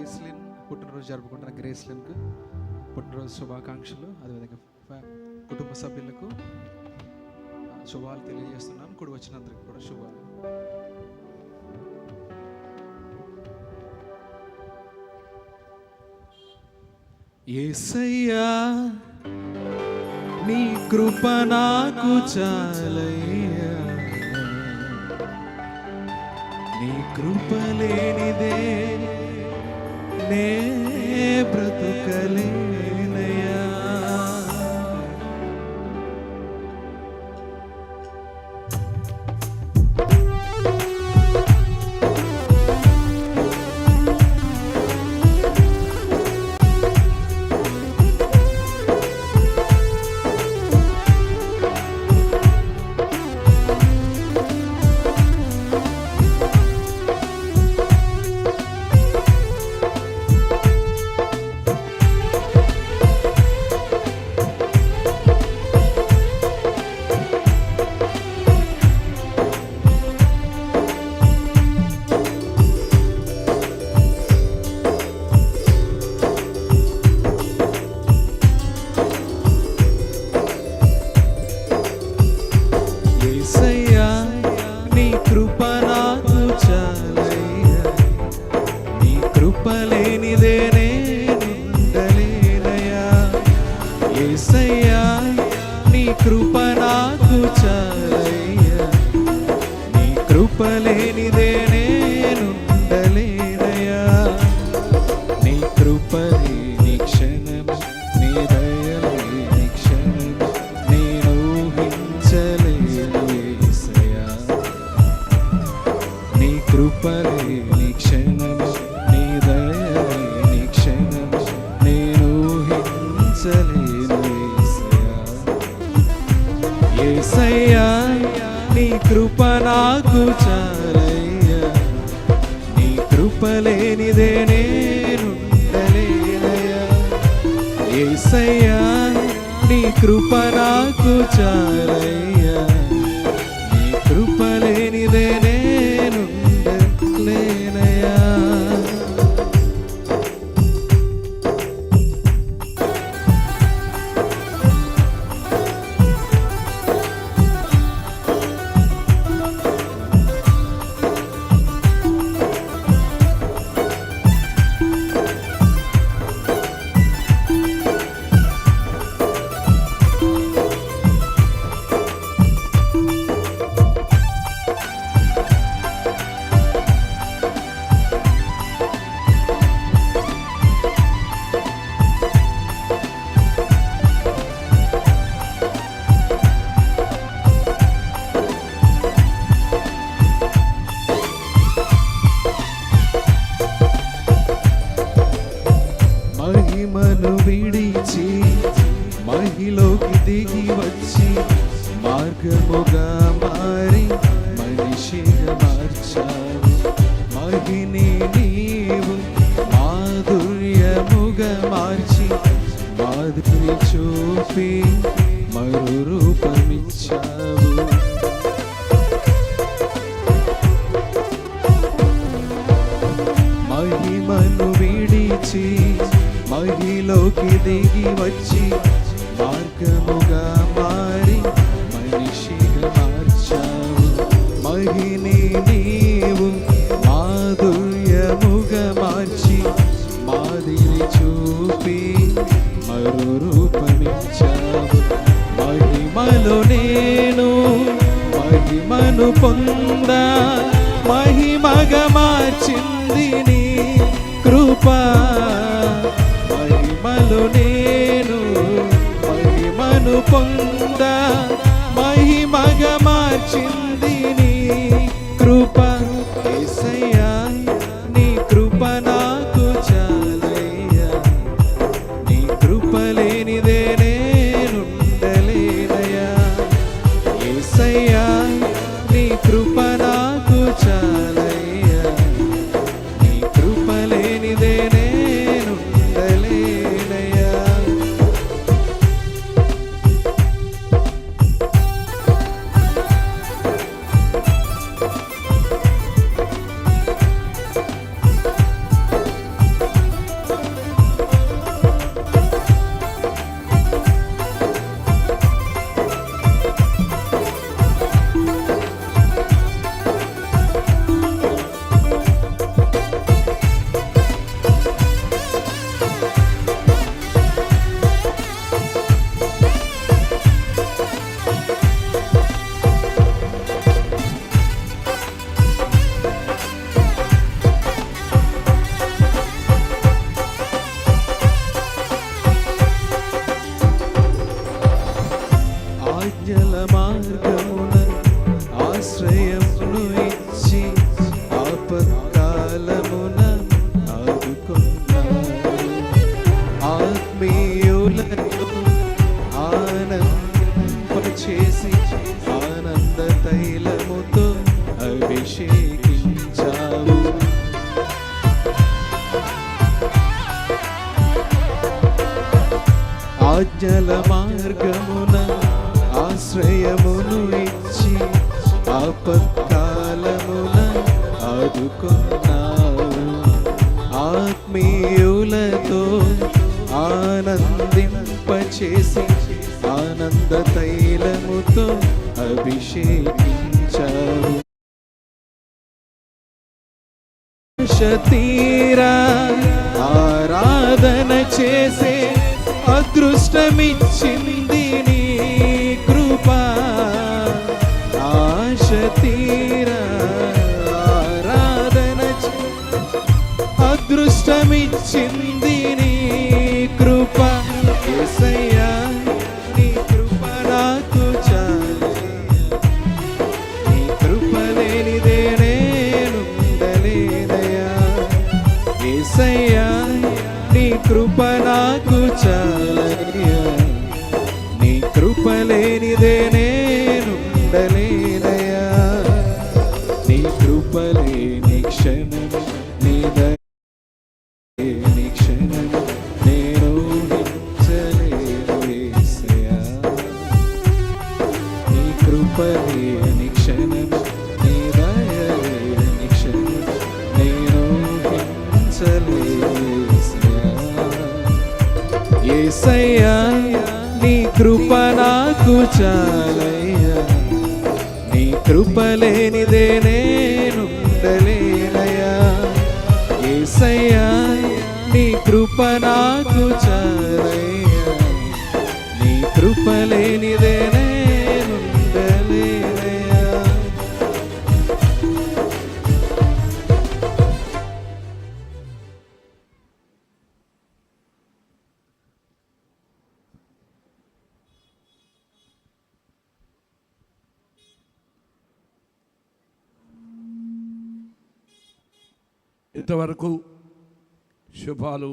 గ్రేస్లిన్ పుట్టినరోజు జరుపుకుంటున్న గ్రేస్లిన్కు పుట్టినరోజు శుభాకాంక్షలు. అదేవిధంగా కుటుంబ సభ్యులకు శుభాలు తెలియజేస్తున్నాను. కూడి వచ్చినందరికి కూడా శుభాలు. యేసయ్యా నీ కృప నాకు చాలయ్యా, నీ కృప లేనిదే నే బ్రతుకలేనయ్యా. యేసయ్యా నీ కృప నాకు చాలయ్యా, నీ కృప లేనిదే నేనుండలేనయ్యా. నీ కృప లేని క్షణం, నీ దయ లేని క్షణం నేను ఊహించలేను యేసయ్యా. నీ కృప లేని క్షణం, నీ దయ లేని క్షణం నేను ఊహించలేను యేసయ్యా. నీ కృప నాకు చాలయ్యా, నీ కృప లేనిదే నేనుండలేనయ్యా. యేసయ్యా నీ కృప నాకు చాలయ్యా, నీ కృప లేనిదే నేనుండలేనయ్యా. మహిమను విడిచి మహిలోకి దిగి వచ్చి మార్గముగా మారి మనిషిగా మార్చావు. మహిని నీవు మాధుర్యముగా మార్చి మాధురి చూపి మరు రూపమిచ్చావు. మహిమను విడిచి మహిలోకి దిగి వచ్చి మార్గముగా మారి మనిషిగా మార్చావు. మహిని నీవు మాధుర్యముగా మార్చి మాదిరి చూపి మరు రూపమిచ్చావు. మహిమలో నేను మహిమను పొందా, మహిమగా మార్చింది నీ కృపా. మహిమలో నేను మహిమను పొందా, మహిమగా మార్చింది నీ కృప. యేసయ్యా నీ కృప నాకు చాలయ్యా, నీ కృప లేనిదే నేనుండలేనయ్యా. యేసయ్యా నీ కృప నాకు చాలయ్యా, నీ కృప లేనిదే నేనుండలేనయ్యా. ఆజ్ఞల మార్గమున ఆశ్రయమును ఇచ్చి ఆపత్కాలమున ఆదుకున్నావు. ఆత్మీయులతో ఆనందింపచేసి ఆనంద తైలముతో అభిషేకించావు. తీరా ఆరాధన చేసే అదృష్టమిచ్చింది నీ కృప. ఆశ తీరా ఆరాధన అదృష్టమిచ్చింది నీ కృప. యేసయ్యా నీ కృప నాకు చాలు, నీ కృప లేనిదే నేనుండలేనయ్యా. యేసయ్యా నీ కృప నాకు చాలయ్యా, నీ కృప లేనిదే నేనుండలేనయ్యా. నీ కృప లేని క్షణం నీ లేని క్షణం నేను ఊహించలేను యేసయ్యా. నీ కృప లేని క్షణం నీ దయ లేని క్షణం నేను ఊహించలేను యేసయ్యా. నీ కృప నాకు చాలయ్యా, నీ కృప లేనిదే నేనుండలేనయ్యా. యేసయ్యా నీ కృప నాకు చాలయ్యా, నీ కృప లేనిదే నేనుండలేనయ్యా. ఇంతవరకు శుభాలు